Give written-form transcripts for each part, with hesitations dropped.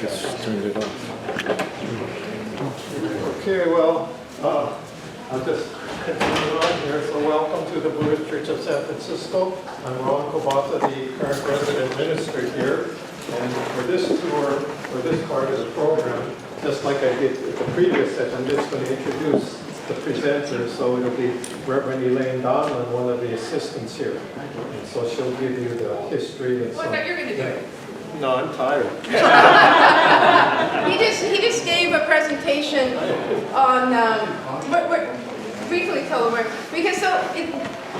Just turned it off. Okay, well, I'll just continue on here. So welcome to the Buddhist Church of San Francisco. I'm Ron Kobata, the current resident minister here. And for this tour, for this part of the program, just like I did with the previous session, I'm just going to introduce the presenter. So it'll be Reverend Elaine, Donlin, one of the assistants here. And so she'll give you the history and Well, I thought you were going to do it. No, I'm tired. He just gave a presentation on, briefly tell them where, because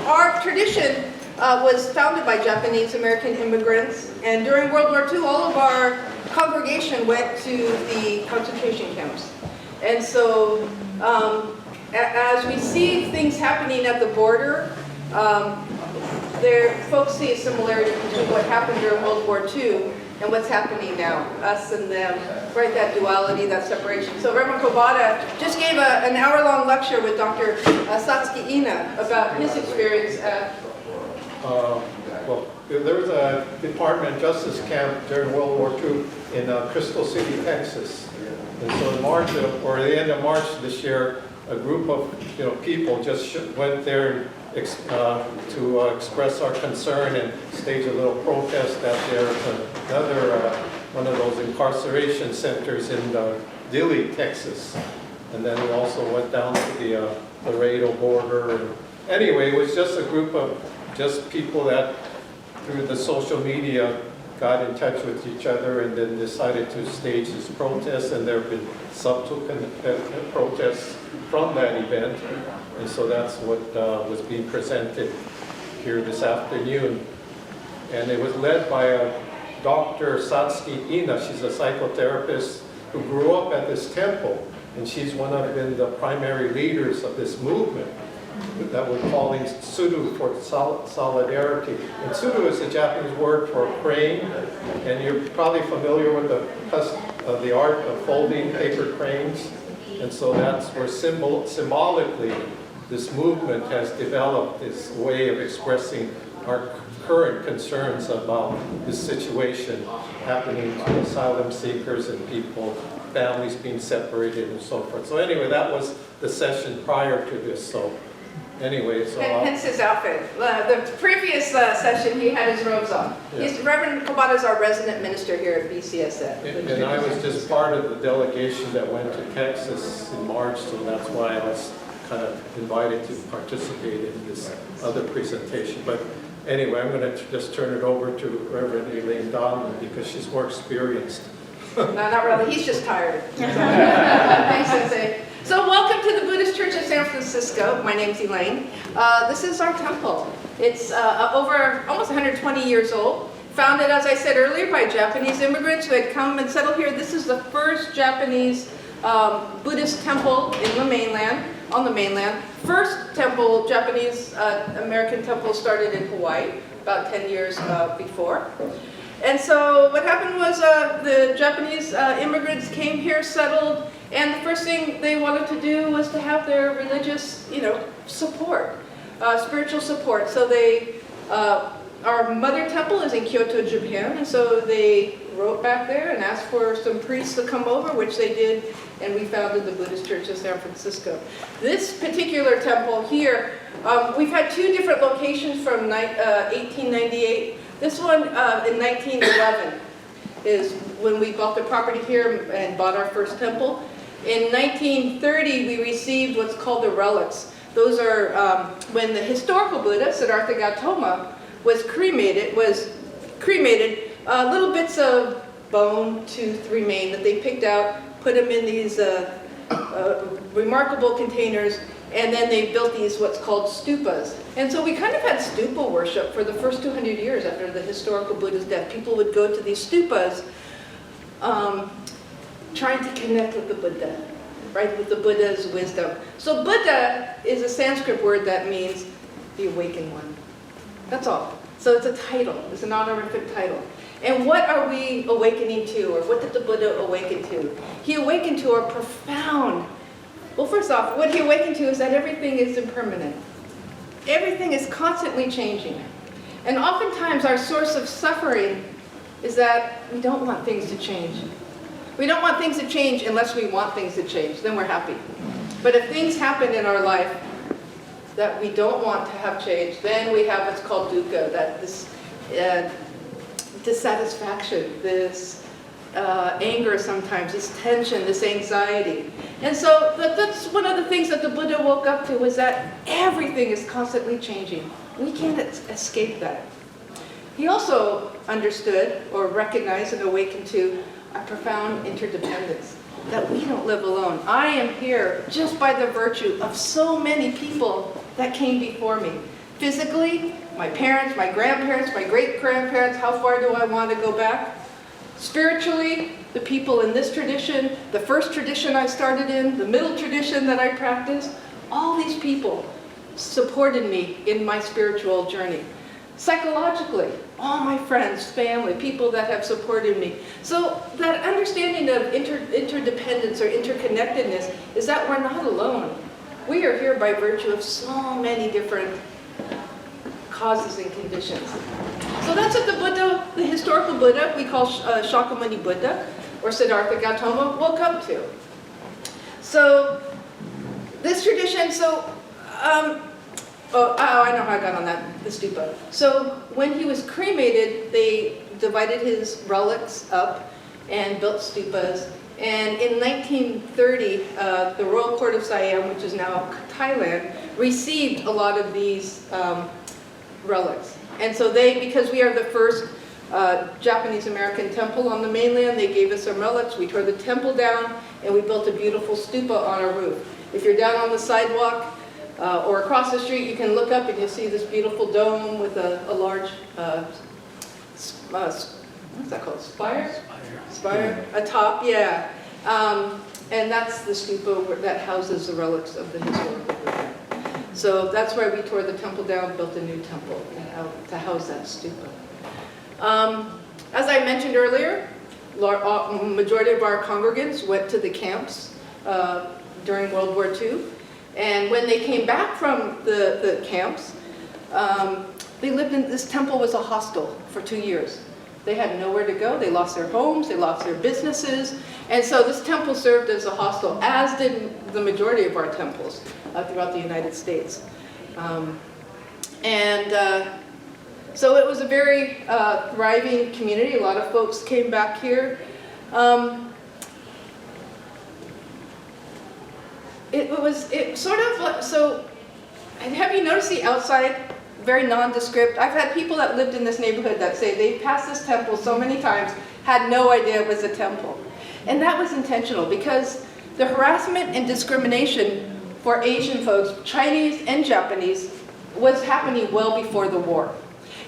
our tradition was founded by Japanese American immigrants, and during World War II, all of our congregation went to the concentration camps. And so, as we see things happening at the border, folks see a similarity between what happened during World War II and what's happening now, us and them, right? That duality, that separation. So Reverend Kobata just gave an hour-long lecture with Dr. Satsuki Ina about his experience at... Well, there was a Department of Justice camp during World War II in Crystal City, Texas. And so in March, or the end of March this year, a group of people just went there to express our concern and stage a little protest that there's another one of those incarceration centers in Dilley, Texas. And then we also went down to the Laredo border. And anyway, it was just a group of just people that through the social media got in touch with each other and then decided to stage this protest, and there have been subsequent protests from that event. And so that's what was being presented here this afternoon. And it was led by Dr. Satsuki Ina. She's a psychotherapist who grew up at this temple, and she's one of the primary leaders of this movement that we're calling Sudo for solidarity. And Sudo is a Japanese word for praying, and you're probably familiar with the art of folding paper cranes. And so that's where symbolically this movement has developed this way of expressing our current concerns about this situation happening to asylum seekers and people, families being separated and so forth. So anyway, that was the session prior to this. So anyway, so hence his outfit. The previous session, he had his robes on. Yeah. Reverend Kobata is our resident minister here at BCSF. And I was just part of the delegation that went to Texas in March, so that's why I was kind of invited to participate in this other presentation. But anyway, I'm going to just turn it over to Reverend Elaine Donlin because she's more experienced. No, not really. He's just tired. Thanks, Sensei. So welcome to the Buddhist Church of San Francisco. My name's Elaine. This is our temple. It's over almost 120 years old. Founded, as I said earlier, by Japanese immigrants who had come and settled here. This is the first Japanese Buddhist temple in the mainland, on the mainland. First temple, Japanese American temple, started in Hawaii about 10 years before. And so what happened was the Japanese immigrants came here, settled, and the first thing they wanted to do was to have their religious, support, spiritual support. So they, our mother temple is in Kyoto, Japan, and so they wrote back there and asked for some priests to come over, which they did, and we founded the Buddhist Church of San Francisco. This particular temple here, we've had two different locations from 1898. This one in 1911 is when we bought the property here and bought our first temple. In 1930, we received what's called the relics. Those are when the historical Buddha, Siddhartha Gautama, was cremated, little bits of bone, tooth remain that they picked out, put them in these remarkable containers, and then they built these what's called stupas. And so we kind of had stupa worship for the first 200 years after the historical Buddha's death. People would go to these stupas trying to connect with the Buddha, right, with the Buddha's wisdom. So Buddha is a Sanskrit word that means the awakened one. That's all. So it's a title. It's an honorific title. And what are we awakening to, or what did the Buddha awaken to? He awakened to a profound, well, first off, what he awakened to is that everything is impermanent. Everything is constantly changing. And oftentimes our source of suffering is that we don't want things to change. We don't want things to change unless we want things to change, then we're happy. But if things happen in our life that we don't want to have changed, then we have what's called dukkha, that this dissatisfaction, this anger sometimes, this tension, this anxiety. And so that's one of the things that the Buddha woke up to, was that everything is constantly changing. We can't escape that. He also understood or recognized and awakened to a profound interdependence, that we don't live alone. I am here just by the virtue of so many people that came before me. Physically, my parents, my grandparents, my great-grandparents, how far do I want to go back? Spiritually, the people in this tradition, the first tradition I started in, the middle tradition that I practiced, all these people supported me in my spiritual journey. Psychologically, all my friends, family, people that have supported me. So that understanding of interdependence or interconnectedness is that we're not alone. We are here by virtue of so many different causes and conditions. So that's what the Buddha, the historical Buddha, we call Shakyamuni Buddha, or Siddhartha Gautama, woke up to. So this tradition, I know how I got on that, the stupa. So when he was cremated, they divided his relics up and built stupas. And in 1930, the Royal Court of Siam, which is now Thailand, received a lot of these relics. And so because we are the first Japanese-American temple on the mainland, they gave us some relics. We tore the temple down, and we built a beautiful stupa on our roof. If you're down on the sidewalk, or across the street, you can look up and you'll see this beautiful dome with a large, what's that called, spire? Spire, a top, yeah. And that's the stupa that houses the relics of the historical Buddha. So that's why we tore the temple down, built a new temple to house that stupa. As I mentioned earlier, majority of our congregants went to the camps during World War II. And when they came back from the camps, they lived in, this temple was a hostel for 2 years. They had nowhere to go. They lost their homes, they lost their businesses. And so this temple served as a hostel, as did the majority of our temples throughout the United States. So it was a very thriving community. A lot of folks came back here. It sort of like, so have you noticed the outside, very nondescript? I've had people that lived in this neighborhood that say they passed this temple so many times, had no idea it was a temple. And that was intentional, because the harassment and discrimination for Asian folks, Chinese and Japanese, was happening well before the war.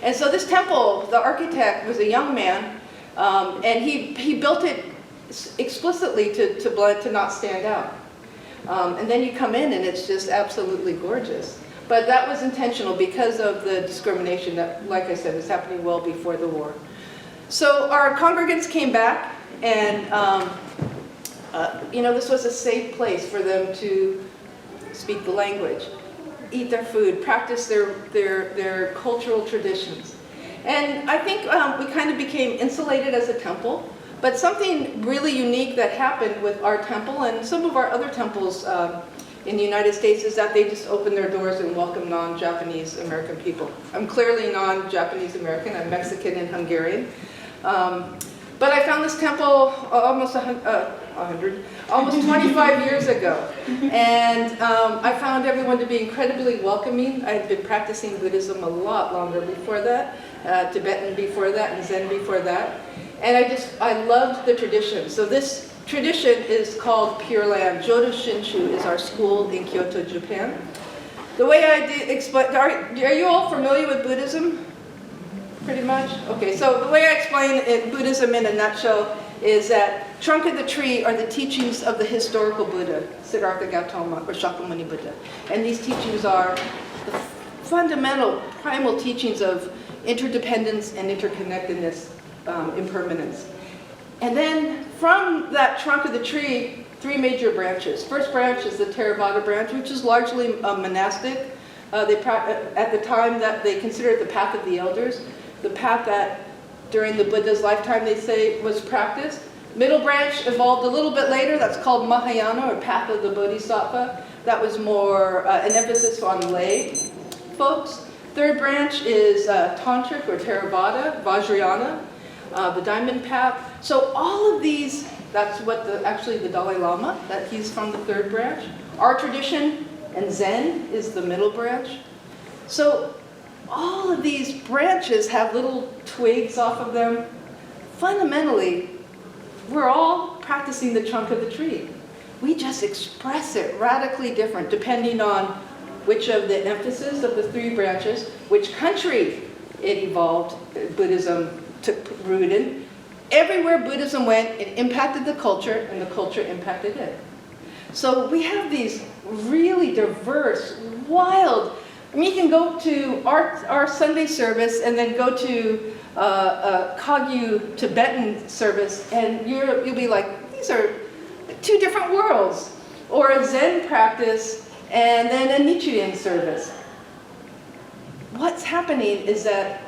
And so this temple, the architect was a young man, and he built it explicitly to not stand out. And then you come in and it's just absolutely gorgeous. But that was intentional because of the discrimination that, like I said, was happening well before the war. So our congregants came back, and this was a safe place for them to speak the language, eat their food, practice their cultural traditions. And I think we kind of became insulated as a temple. But something really unique that happened with our temple and some of our other temples in the United States is that they just opened their doors and welcomed non-Japanese American people. I'm clearly non-Japanese American, I'm Mexican and Hungarian. But I found this temple almost 25 years ago. And I found everyone to be incredibly welcoming. I had been practicing Buddhism a lot longer before that, Tibetan before that, and Zen before that. And I loved the tradition. So this tradition is called Pure Land. Jodo Shinshu is our school in Kyoto, Japan. The way I explain, are you all familiar with Buddhism? Pretty much? Okay, so the way I explain Buddhism in a nutshell is that trunk of the tree are the teachings of the historical Buddha, Siddhartha Gautama, or Shakyamuni Buddha. And these teachings are the fundamental, primal teachings of interdependence and interconnectedness, impermanence. And then from that trunk of the tree, 3 major branches. First branch is the Theravada branch, which is largely monastic. At the time that they considered the path of the elders, the path that during the Buddha's lifetime they say was practiced. Middle branch evolved a little bit later. That's called Mahayana, or Path of the Bodhisattva. That was more an emphasis on lay folks. Third branch is Tantric or Theravada, Vajrayana, the Diamond Path. So all of these, that's what actually the Dalai Lama, that he's from the third branch. Our tradition and Zen is the middle branch. So all of these branches have little twigs off of them. Fundamentally, we're all practicing the trunk of the tree. We just express it radically different depending on which of the emphasis of the three branches, which country it evolved, Buddhism took root in. Everywhere Buddhism went, it impacted the culture, and the culture impacted it. So we have these really diverse, wild, I mean, you can go to our Sunday service and then go to a Kagyu Tibetan service, and you'll be like, these are two different worlds. Or a Zen practice and then a Nichiren service. What's happening is that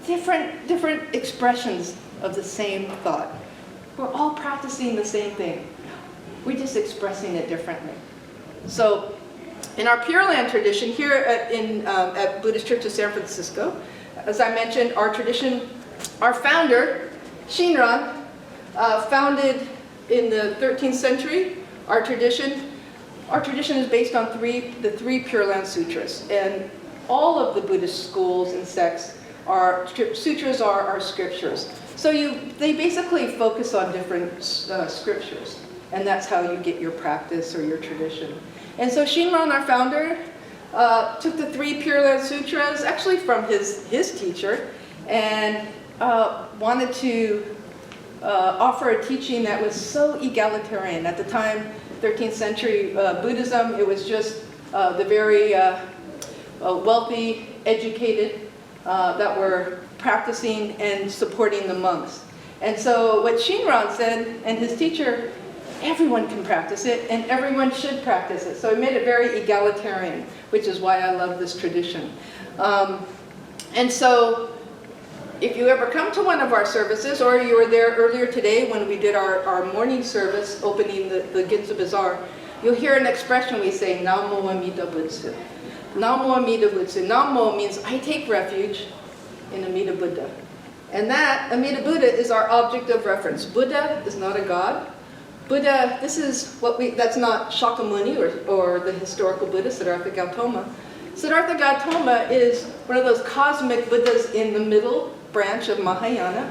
different expressions of the same thought. We're all practicing the same thing. We're just expressing it differently. So in our Pure Land tradition here at Buddhist Church of San Francisco, as I mentioned, our tradition, our founder, Shinran, founded in the 13th century. Our tradition is based on the three Pure Land Sutras. And all of the Buddhist schools and sects sutras are scriptures. So they basically focus on different scriptures. And that's how you get your practice or your tradition. And so Shinran, our founder, took the three Pure Land Sutras, actually from his teacher, and wanted to offer a teaching that was so egalitarian. At the time, 13th century Buddhism, it was just the very wealthy, educated that were practicing and supporting the monks. And so what Shinran said, and his teacher, everyone can practice it, and everyone should practice it. So he made it very egalitarian, which is why I love this tradition. And so if you ever come to one of our services, or you were there earlier today when we did our morning service opening the Ginza Bazaar, you'll hear an expression we say, Namo Amida Butsu. Namo Amida Butsu. Namo means I take refuge in Amida Buddha. And that, Amida Buddha, is our object of reference. Buddha is not a god. Buddha, that's not Shakyamuni or the historical Buddha, Siddhartha Gautama. Siddhartha Gautama is one of those cosmic Buddhas in the middle branch of Mahayana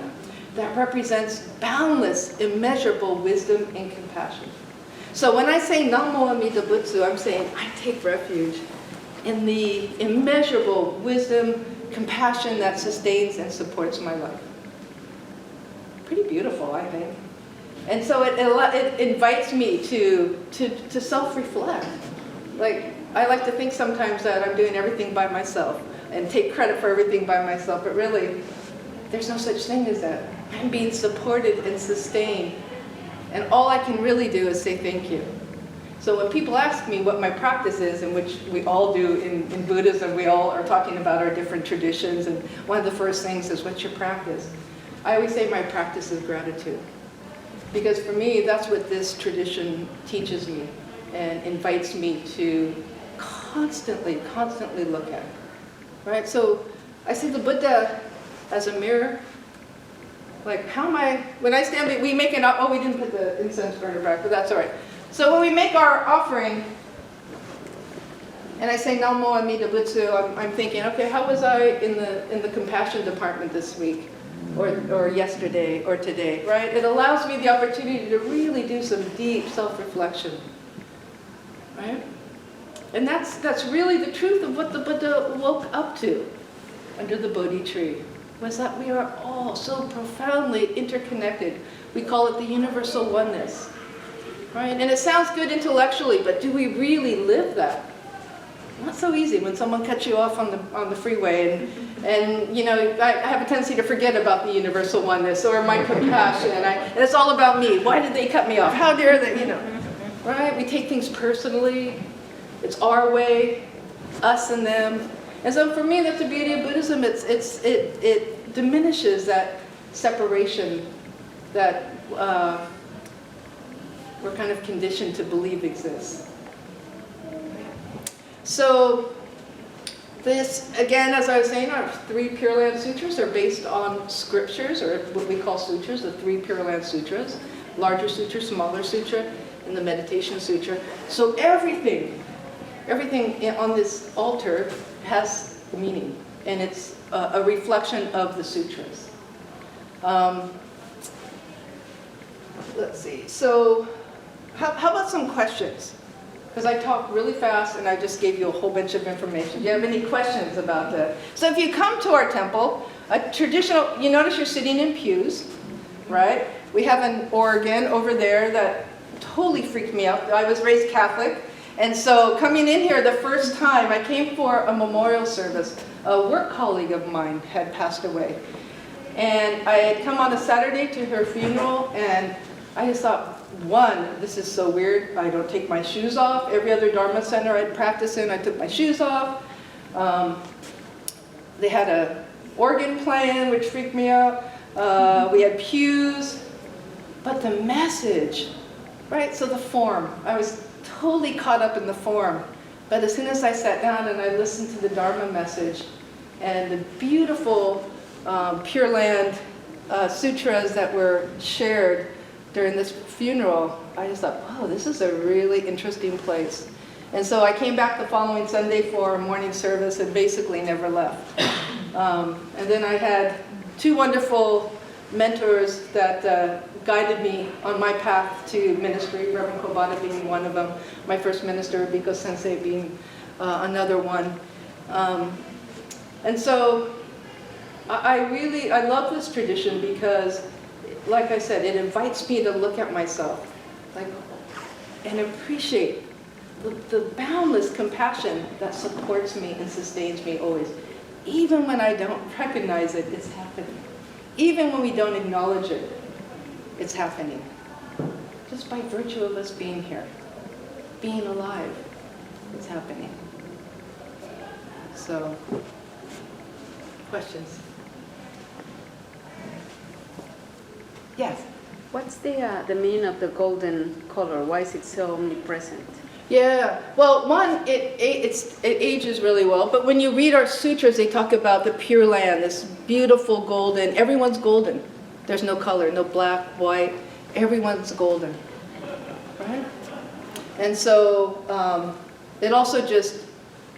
that represents boundless, immeasurable wisdom and compassion. So when I say Namo Amida Butsu, I'm saying I take refuge in the immeasurable wisdom, compassion that sustains and supports my life. Pretty beautiful, I think. And so it invites me to self-reflect. Like, I like to think sometimes that I'm doing everything by myself and take credit for everything by myself, but really, there's no such thing as that. I'm being supported and sustained, and all I can really do is say thank you. So when people ask me what my practice is, in which we all do in Buddhism, we all are talking about our different traditions, and one of the first things is, what's your practice? I always say my practice is gratitude. Because for me, that's what this tradition teaches me and invites me to constantly look at. Right? So I see the Buddha as a mirror. Like, how am I, when I stand, we make we didn't put the incense burner back, but that's all right. So when we make our offering, and I say Namo Amida Butsu, I'm thinking, okay, how was I in the compassion department this week? Or yesterday, or today, right? It allows me the opportunity to really do some deep self-reflection, right? And that's really the truth of what the Buddha woke up to under the Bodhi tree, was that we are all so profoundly interconnected. We call it the universal oneness, right? And it sounds good intellectually, but do we really live that? Not so easy when someone cuts you off on the freeway, and you know, I have a tendency to forget about the universal oneness or my compassion, and it's all about me. Why did they cut me off? How dare they? You know, right? We take things personally. It's our way, us and them. And so for me, that's the beauty of Buddhism. It diminishes that separation, that we're kind of conditioned to believe exists. So this, again, as I was saying, our 3 Pure Land Sutras are based on scriptures, or what we call sutras, the 3 Pure Land Sutras, larger sutra, smaller sutra, and the meditation sutra. So everything on this altar has meaning, and it's a reflection of the sutras. Let's see, so how about some questions? Because I talked really fast and I just gave you a whole bunch of information. Do you have any questions about that? So if you come to our temple, a traditional, you notice you're sitting in pews, right? We have an organ over there that totally freaked me out. I was raised Catholic, and so coming in here the first time, I came for a memorial service. A work colleague of mine had passed away. And I had come on a Saturday to her funeral, and I just thought, one, this is so weird. I don't take my shoes off. Every other Dharma center I'd practice in, I took my shoes off. They had an organ playing, which freaked me out. We had pews. But the message, right? So the form, I was totally caught up in the form. But as soon as I sat down and I listened to the Dharma message and the beautiful Pure Land sutras that were shared during this funeral, I just thought, wow, this is a really interesting place. And so I came back the following Sunday for a morning service and basically never left. And then I had 2 wonderful mentors that guided me on my path to ministry, Reverend Kobata being one of them, my first minister, Biko Sensei being another one. And so I love this tradition because, like I said, it invites me to look at myself and appreciate the boundless compassion that supports me and sustains me always. Even when I don't recognize it, it's happening. Even when we don't acknowledge it, it's happening. Just by virtue of us being here, being alive, it's happening. So, questions? Yes? What's the meaning of the golden color? Why is it so omnipresent? Yeah, well, one, it ages really well, but when you read our sutras, they talk about the Pure Land, this beautiful golden, everyone's golden. There's no color, no black, white, everyone's golden, right? And so it also just,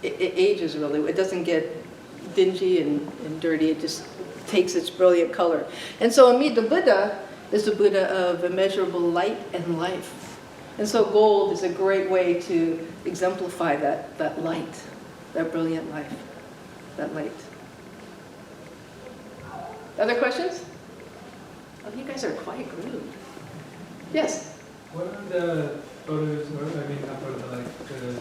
it ages really, it doesn't get dingy and dirty, it just takes its brilliant color. And so Amida Buddha is the Buddha of immeasurable light and life. And so gold is a great way to exemplify that light, that brilliant life, that light. Other questions? Oh, you guys are quite rude. Yes? What are the photos, or I mean not photos, but like the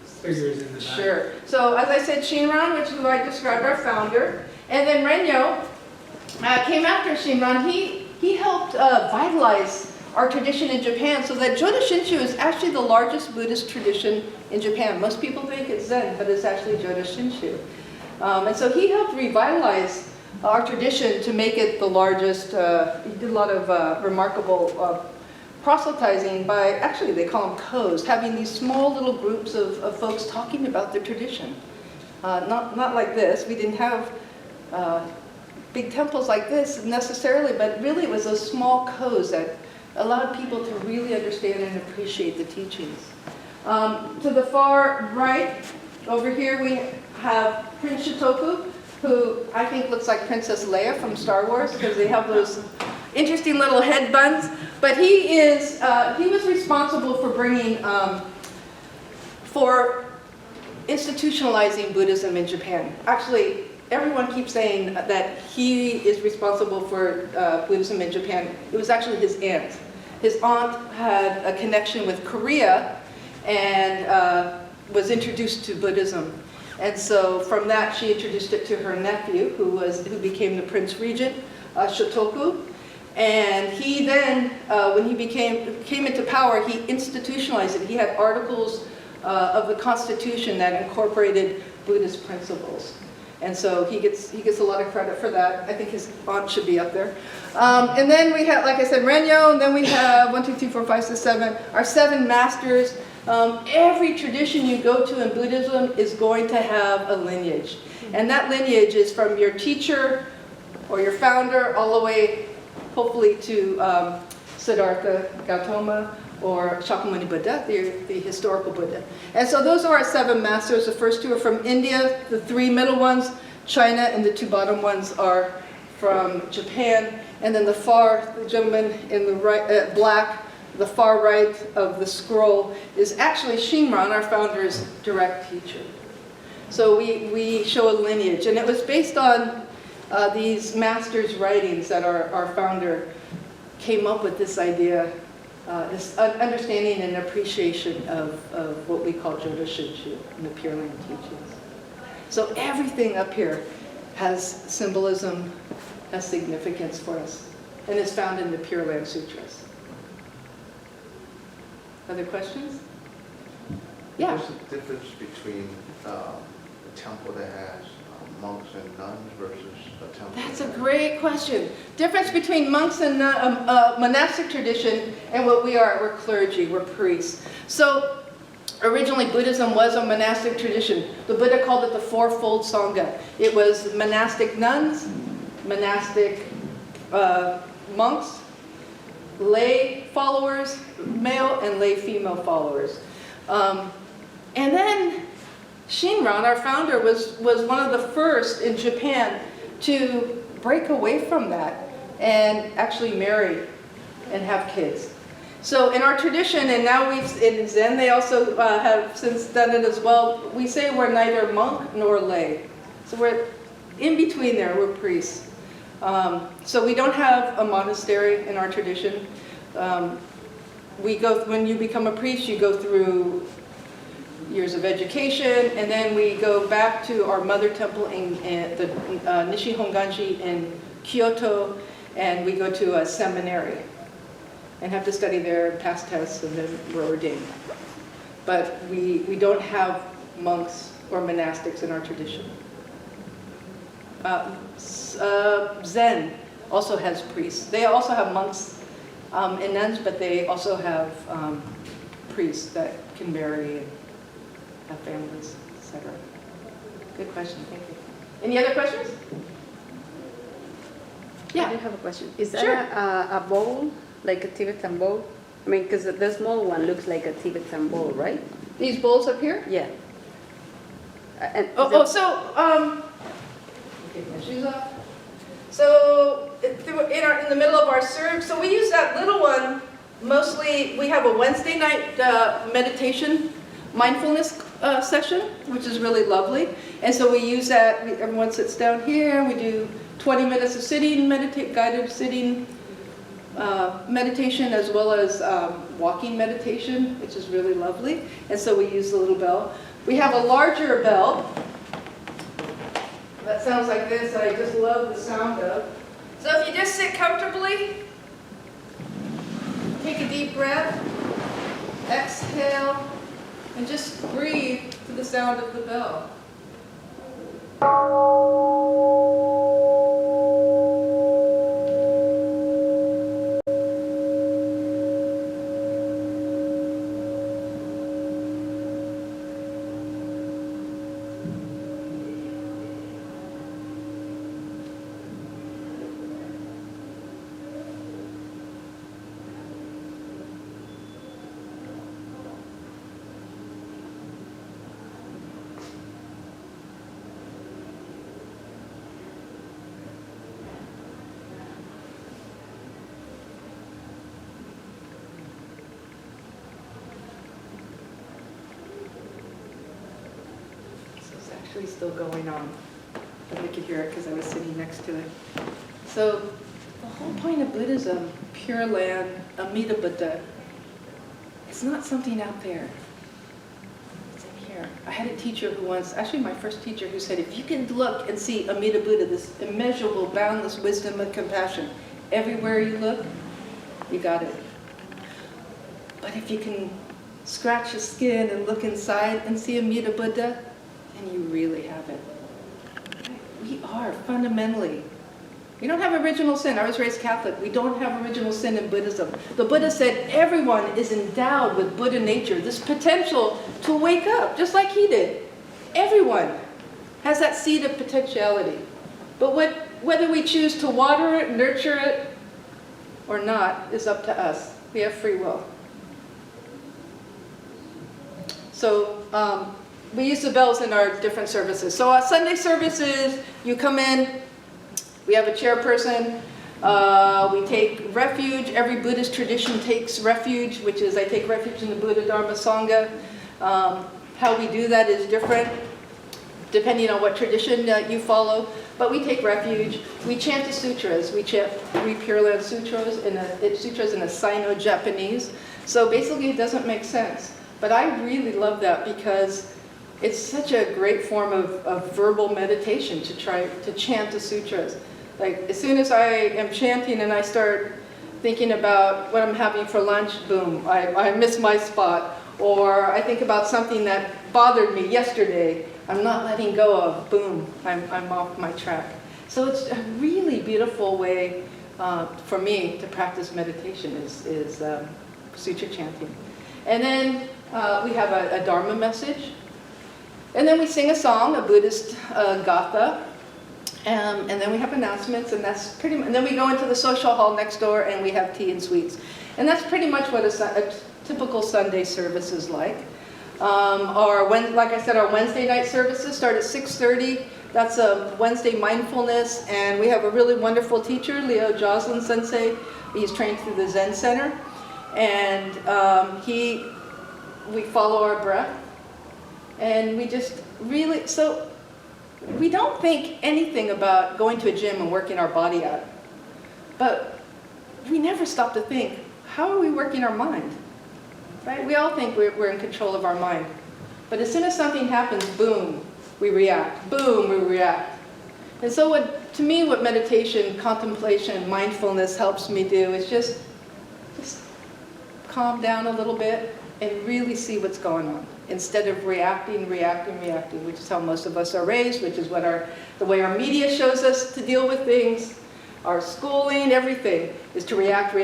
figures in the back? Sure. So as I said, Shinran, which is who I described, our founder, and then Renyo came after Shinran. He helped vitalize our tradition in Japan, so that Jodo Shinshu is actually the largest Buddhist tradition in Japan. Most people think it's Zen, but it's actually Jodo Shinshu. And so he helped revitalize our tradition to make it the largest. He did a lot of remarkable proselytizing by, actually they call them ko's, having these small little groups of folks talking about the tradition. Not like this. We didn't have big temples like this necessarily, but really it was those small ko's that allowed people to really understand and appreciate the teachings. To the far right, over here we have Prince Shotoku, who I think looks like Princess Leia from Star Wars, because they have those interesting little head buns. But he was responsible for bringing, for institutionalizing Buddhism in Japan. Actually, everyone keeps saying that he is responsible for Buddhism in Japan. It was actually his aunt. His aunt had a connection with Korea and was introduced to Buddhism. And so from that, she introduced it to her nephew, who became the Prince Regent, Shotoku. And he then, when he came into power, he institutionalized it. He had articles of the Constitution that incorporated Buddhist principles. And so he gets a lot of credit for that. I think his aunt should be up there. And then we have, like I said, Renyo, and then we have 1, 2, 3, 4, 5, 6, 7, our 7 masters. Every tradition you go to in Buddhism is going to have a lineage. And that lineage is from your teacher or your founder all the way, hopefully, to Siddhartha Gautama or Shakyamuni Buddha, the historical Buddha. And so those are our 7 masters. The first 2 are from India, the 3 middle ones, China, and the 2 bottom ones are from Japan. And then the gentleman in the right, black, the far right of the scroll is actually Shinran, our founder's direct teacher. So we show a lineage, and it was based on these masters' writings that our founder came up with this idea, this understanding and appreciation of what we call Jodo Shinshu in the Pure Land teachings. So everything up here has symbolism, has significance for us, and is found in the Pure Land Sutras. Other questions? Yeah. What's the difference between a temple that has monks and nuns versus a temple? That's a great question. Difference between monks and monastic tradition and what we are. We're clergy, we're priests. So originally Buddhism was a monastic tradition. The Buddha called it the fourfold Sangha. It was monastic nuns, monastic monks, lay followers, male and lay female followers. And then Shinran, our founder, was one of the first in Japan to break away from that and actually marry and have kids. So in our tradition, and now in Zen, they also have since done it as well, we say we're neither monk nor lay. So we're in between there, we're priests. So we don't have a monastery in our tradition. When you become a priest, you go through years of education, and then we go back to our mother temple in the Nishi Honganji in Kyoto, and we go to a seminary and have to study there, pass tests, and then we're ordained. But we don't have monks or monastics in our tradition. Zen also has priests. They also have monks and nuns, but they also have priests that can marry and have families, etc. Good question, thank you. Any other questions? I do have a question. Is that Sure. a bowl, like a Tibetan bowl? I mean, because the small one looks like a Tibetan bowl, right? These bowls up here? Yeah. And Take my shoes off. So in the middle of our serve, so we use that little one, mostly we have a Wednesday night meditation, mindfulness session, which is really lovely. And so we use that, everyone sits down here, we do 20 minutes of sitting, guided sitting meditation, as well as walking meditation, which is really lovely. And so we use the little bell. We have a larger bell that sounds like this, that I just love the sound of. So if you just sit comfortably, take a deep breath, exhale, and just breathe to the sound of the bell. Still going on, but we could hear it because I was sitting next to it. So the whole point of Buddhism, Pure Land, Amida Buddha, it's not something out there. It's in here. I had a teacher who once, actually my first teacher, who said, if you can look and see Amida Buddha, this immeasurable, boundless wisdom and compassion, everywhere you look, you got it. But if you can scratch the skin and look inside and see Amida Buddha, and you really have it. Okay. we are fundamentally. We don't have original sin. I was raised Catholic. We don't have original sin in Buddhism. The Buddha said everyone is endowed with Buddha nature, this potential to wake up, just like he did. Everyone has that seed of potentiality. But whether we choose to water it, nurture it, or not is up to us. We have free will. So we use the bells in our different services. So our Sunday services, you come in, we have a chairperson, we take refuge. Every Buddhist tradition takes refuge, which is I take refuge in the Buddha, Dharma, Sangha. How we do that is different, depending on what tradition you follow. But we take refuge. We chant the sutras. We chant 3 Pure Land sutras in a Sino-Japanese. So basically it doesn't make sense. But I really love that because it's such a great form of verbal meditation to try to chant the sutras. Like as soon as I am chanting and I start thinking about what I'm having for lunch, boom, I miss my spot. Or I think about something that bothered me yesterday, I'm not letting go of, boom, I'm off my track. So it's a really beautiful way for me to practice meditation is sutra chanting. And then we have a Dharma message. And then we sing a song, a Buddhist gatha. And then we have announcements, and that's pretty much, and then we go into the social hall next door and we have tea and sweets. And that's pretty much what a typical Sunday service is like. Like I said, our Wednesday night services start at 6:30. That's a Wednesday mindfulness, and we have a really wonderful teacher, Leo Joslin Sensei. He's trained through the Zen Center, and we follow our breath, and we just really, so we don't think anything about going to a gym and working our body out, but we never stop to think, how are we working our mind? Right? We all think we're in control of our mind. But as soon as something happens, boom, we react. Boom, we react. And so to me, what meditation, contemplation, mindfulness helps me do is just calm down a little bit and really see what's going on. Instead of reacting, which is how most of us are raised, which is the way our media shows us to deal with things. Our schooling, everything, is to react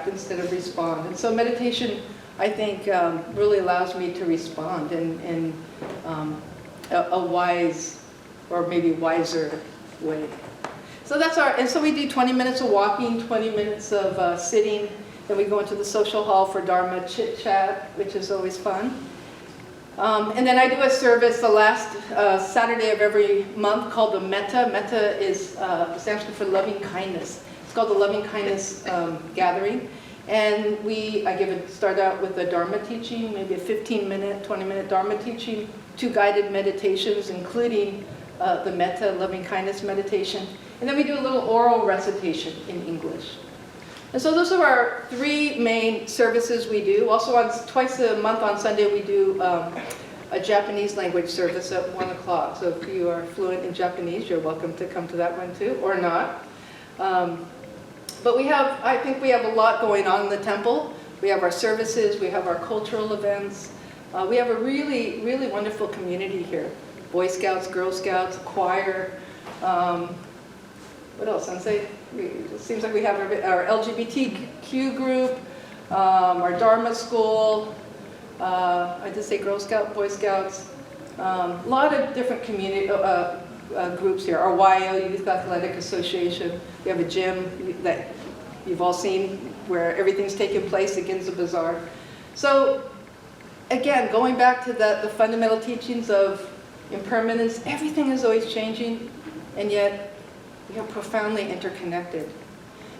instead of respond. And so meditation, I think, really allows me to respond in a wise, or maybe wiser way. So and so we do 20 minutes of walking, 20 minutes of sitting, then we go into the social hall for Dharma chit chat, which is always fun. And then I do a service the last Saturday of every month called the Metta. Metta is Sanskrit for loving kindness. It's called the Loving Kindness Gathering. And I start out with a Dharma teaching, maybe a 15-minute, 20-minute Dharma teaching, 2 guided meditations, including the Metta, loving kindness meditation. And then we do a little oral recitation in English. And so those are our 3 main services we do. Also, twice a month on Sunday, we do a Japanese language service at 1 o'clock. So if you are fluent in Japanese, you're welcome to come to that one too, or not. But I think we have a lot going on in the temple. We have our services, we have our cultural events. We have a really, really wonderful community here. Boy Scouts, Girl Scouts, choir. What else, Sensei? It seems like we have our LGBTQ group, our Dharma school. I did say Girl Scout, Boy Scouts. A lot of different community groups here. Our YO, Youth Athletic Association. We have a gym that you've all seen where everything's taking place at Ginza Bazaar. So again, going back to the fundamental teachings of impermanence, everything is always changing, and yet we are profoundly interconnected.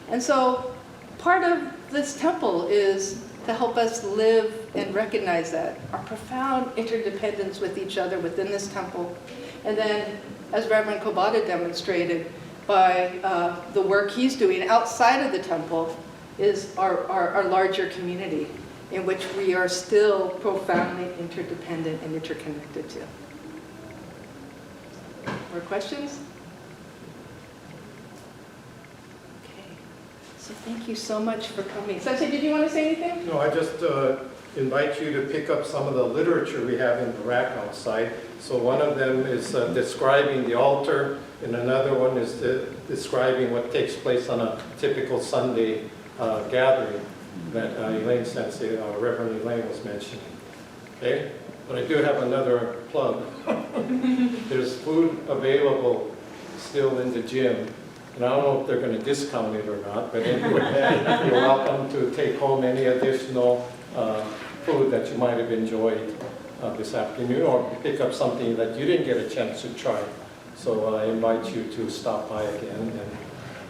And so part of this temple is to help us live and recognize that, our profound interdependence with each other within this temple. And then, as Reverend Kobata demonstrated, by the work he's doing outside of the temple, is our larger community, in which we are still profoundly interdependent and interconnected to. More questions? So thank you so much for coming. Sensei, did you want to say anything? No, I just invite you to pick up some of the literature we have in the rack outside. So one of them is describing the altar and another one is describing what takes place on a typical Sunday gathering that Elaine Sensei, Reverend Elaine was mentioning. Okay? But I do have another plug. There's food available still in the gym. And I don't know if they're going to discount it or not, but anyway, you're welcome to take home any additional food that you might have enjoyed this afternoon, or pick up something that you didn't get a chance to try. So I invite you to stop by again. And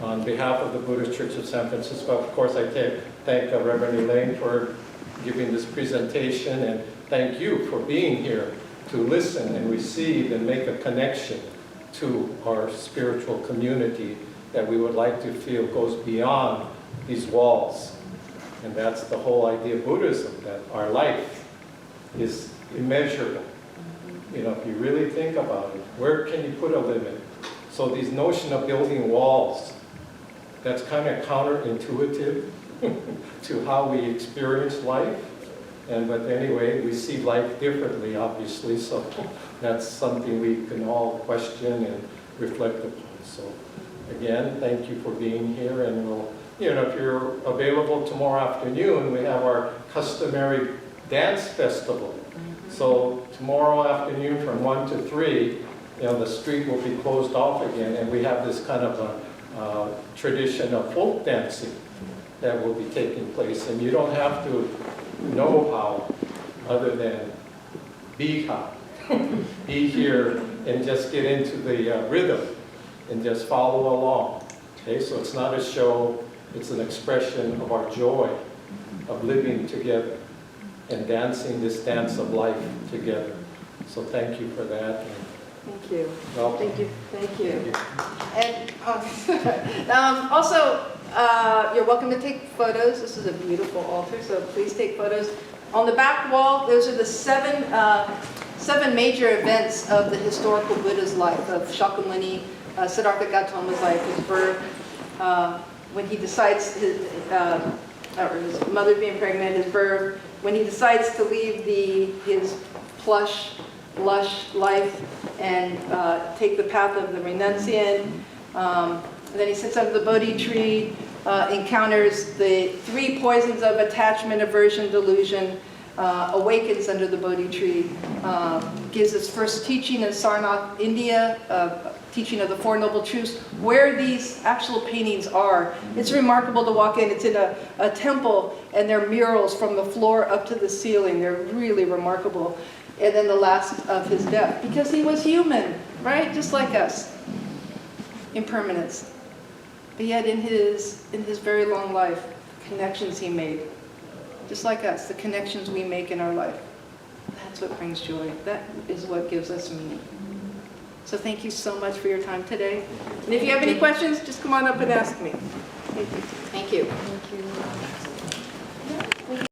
on behalf of the Buddhist Church of San Francisco, of course, I thank Reverend Elaine for giving this presentation, and thank you for being here to listen and receive and make a connection to our spiritual community that we would like to feel goes beyond these walls. And that's the whole idea of Buddhism, that our life is immeasurable. You know, if you really think about it, where can you put a limit? So these notion of building walls, that's kind of counterintuitive to how we experience life. But anyway, we see life differently, obviously, so that's something we can all question and reflect upon. So again, thank you for being here, and we'll, if you're available tomorrow afternoon, we have our customary dance festival. So tomorrow afternoon from 1 to 3, the street will be closed off again, and we have this kind of a tradition of folk dancing that will be taking place. And you don't have to know how, other than be how. Be here and just get into the rhythm and just follow along. Okay, so it's not a show, it's an expression of our joy of living together and dancing this dance of life together. So thank you for that. Thank you. Welcome. Thank you. Thank you. And also, you're welcome to take photos. This is a beautiful altar, so please take photos. On the back wall, those are the seven major events of the historical Buddha's life, of Shakyamuni, Siddhartha Gautama's life, his birth, when he decides his mother being pregnant, his birth, when he decides to leave his plush, lush life and take the path of the renunciant. Then he sits under the Bodhi tree, encounters the 3 poisons of attachment, aversion, delusion, awakens under the Bodhi tree, gives his first teaching in Sarnath, India, teaching of the Four Noble Truths, where these actual paintings are. It's remarkable to walk in. It's in a temple, and there are murals from the floor up to the ceiling. They're really remarkable. And then the last of his death, because he was human, right? Just like us. Impermanence. But yet in his very long life, connections he made. Just like us, the connections we make in our life. That's what brings joy. That is what gives us meaning. So thank you so much for your time today. And if you have any questions, just come on up and ask me. Thank you. Thank you.